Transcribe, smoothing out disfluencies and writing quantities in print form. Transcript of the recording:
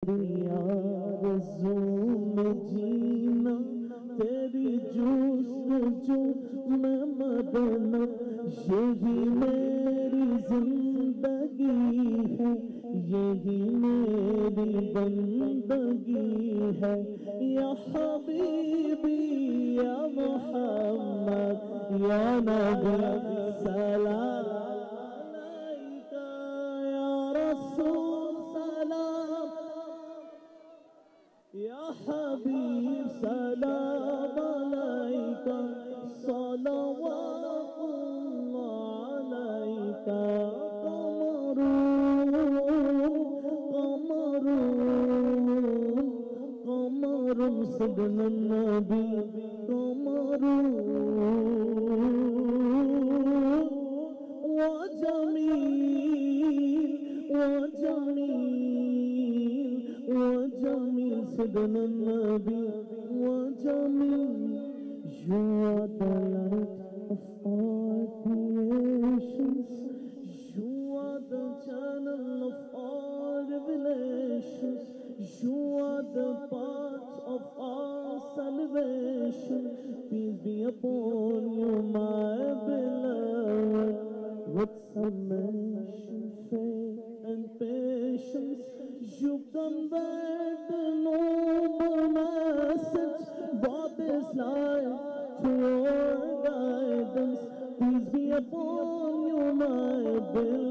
तेरी आरज़ू में जीना, तेरी जुस्तजू में मरना, यही मेरी जिंदगी है, यही मेरी बंदगी है। या हबीबी या मोहम्मद या नबी सलाम अलैका या रसूल सलाम, या हबीब सलाम अलैका सलवातुल्लाह अलैका। कमरुन सदन नबी कमरुन व जमील सदन नबी व Jameel. You are the light of all creations, you are the channel of all revelations, you are the path of all salvation. Peace be upon you, my beloved. With submission, faith and patience, you convey the noble message, brought this life to your guidance. Peace be upon you, my beloved.